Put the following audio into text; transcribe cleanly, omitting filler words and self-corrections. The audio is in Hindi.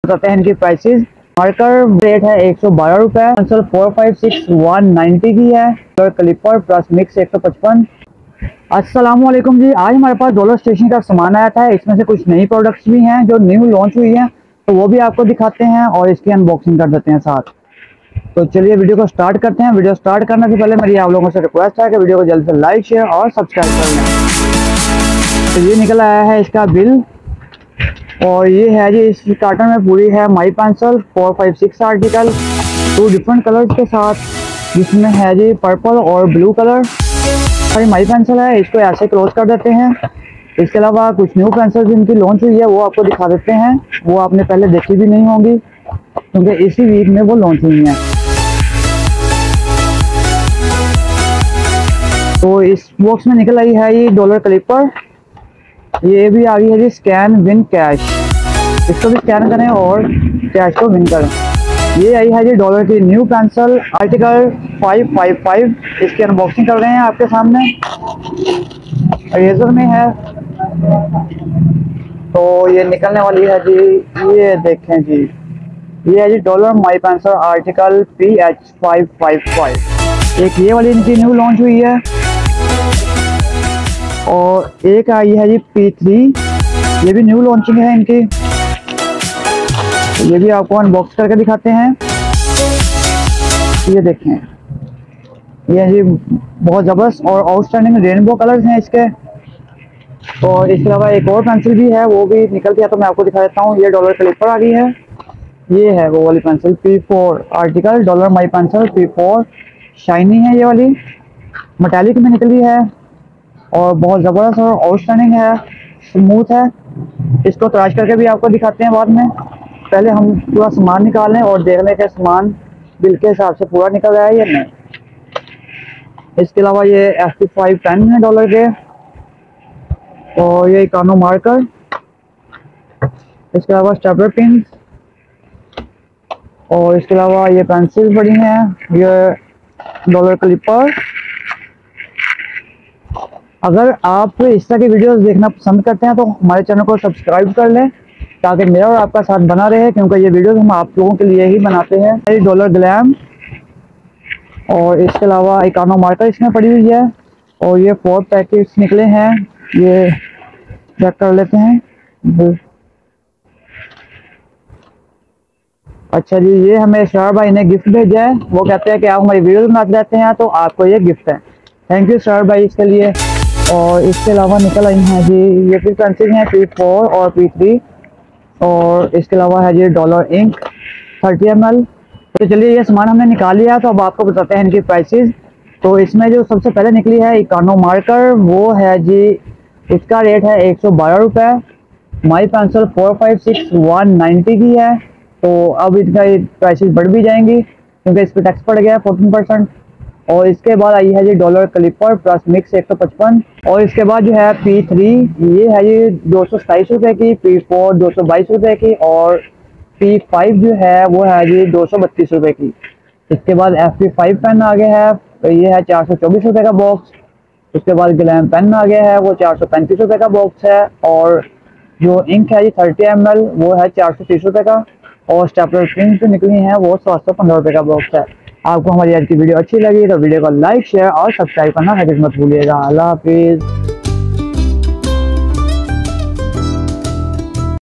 बताते हैं इनकी प्राइसेस। मार्कर रेट है 112 रुपए, पेंसिल 456 190 की है, और क्लिपर प्लस मिक्स 155। अस्सलाम वालेकुम जी, आज हमारे पास डॉलर स्टेशनरी का सामान आया था। इसमें से कुछ नई प्रोडक्ट्स भी हैं जो न्यू लॉन्च हुई हैं, तो वो भी आपको दिखाते हैं और इसकी अनबॉक्सिंग कर देते हैं साथ। तो चलिए वीडियो को स्टार्ट करते हैं। वीडियो स्टार्ट करने से पहले मेरी आप लोगों से रिक्वेस्ट है कि वीडियो को जल्द से लाइक, शेयर और सब्सक्राइब कर लें। तो ये निकल आया है इसका बिल, और ये है जी इस कार्टन में पूरी है माई पेंसिल 456 आर्टिकल 2 डिफरेंट कलर्स के साथ, जिसमें है जी पर्पल और ब्लू कलर। और माई पेंसिल है, इसको ऐसे क्लोज कर देते हैं। इसके अलावा कुछ न्यू पेंसिल जिनकी लॉन्च हुई है वो आपको दिखा देते हैं, वो आपने पहले देखी भी नहीं होंगी क्योंकि इसी वीक में वो लॉन्च हुई हैं। तो इस बॉक्स में निकल आई है ये डॉलर क्लिपर। ये भी आ गई है जी स्कैन विन कैश, इसको भी स्कैन करें और कैश को विन करें। ये आई है जी डॉलर की न्यू पेंसिल आर्टिकल 555, इसकी अनबॉक्सिंग कर रहे हैं आपके सामने। रेजर में है, तो ये निकलने वाली है जी। ये देखें जी, ये है जी dollar my pencil article PH555। एक ये वाली इनकी न्यू लॉन्च हुई है, और एक आई है जी P3, ये भी न्यू लॉन्चिंग है इनकी। तो ये भी आपको अनबॉक्स करके दिखाते हैं। ये देखें, ये जी बहुत ज़बरदस्त और आउटस्टैंडिंग रेनबो कलर्स हैं इसके। और इसके अलावा एक और पेंसिल भी है, वो भी निकल गया तो मैं आपको दिखा देता हूँ। ये डॉलर क्लिपर आ गई है, ये है वो वाली pencil P4 article dollar my pencil P4, shiny है ये वाली, मेटालिक में निकली है और बहुत ज़बरदस्त और आउटस्टैंडिंग है, स्मूथ है। इसको तराश करके भी आपको दिखाते हैं बाद में। पहले हम पूरा सामान निकाल लें और देख लें कि सामान बिल के हिसाब से पूरा निकल रहा है या नहीं। इसके अलावा ये FP5 पेन है डॉलर के, और ये इकानो मार्कर। इसके अलावा स्टेपलर पिन, और इसके अलावा ये पेंसिल पड़ी हैं, ये डॉलर क्लिपर। अगर आप इस तरह की वीडियोस देखना पसंद करते हैं तो हमारे चैनल को सब्सक्राइब कर लें, ताकि मेरा और आपका साथ बना रहे, क्योंकि ये वीडियोस हम आप लोगों के लिए ही बनाते हैं। ये डॉलर ग्लैम, और इसके अलावा इकानो मार्कर इसमें पड़ी हुई है, और ये 4 पैकेट्स निकले हैं, ये चेक कर लेते हैं। अच्छा जी, ये हमें सर भाई ने गिफ्ट भेजा है। वो कहते हैं कि आप हमारी वीडियोस बनाते रहते हैं तो आपको ये गिफ्ट है। थैंक यू सर भाई इसके लिए। और इसके अलावा निकल आई हैं जी ये फिर पेंसिल हैं P4 और P3, और इसके अलावा है जी डॉलर इंक 30 ml। तो चलिए ये सामान हमने निकाल लिया, तो अब आपको बताते हैं इनकी प्राइसेस। तो इसमें जो सबसे पहले निकली है इकानो मार्कर, वो है जी, इसका रेट है 112 रुपये। माई पेंसिल 456 190 की है। तो अब इसका प्राइसेस बढ़ भी जाएंगी क्योंकि इस पर टैक्स पड़ गया है 14%। और इसके बाद आई है जी डॉलर क्लिपर प्लस मिक्स 155। और इसके बाद जो है P3, ये है जी 227 रुपये की, P4 222 रुपये की, और P5 जो है वो है जी 232 रुपये की। इसके बाद FP5 पेन आ गया है, तो ये है 424 रुपये का बॉक्स। उसके बाद ग्लैम पेन आ गया है, वो 435 रुपये का बॉक्स है। और जो इंक है जी 30 ml, वो है 430 रुपये का। और स्टेपलर पिन जो निकली हैं वो 715 रुपये का बॉक्स है। आपको हमारी आज की वीडियो अच्छी लगी तो वीडियो को लाइक, शेयर और सब्सक्राइब करना हरगिज़ मत भूलिएगा। अल्लाह हाफिज़।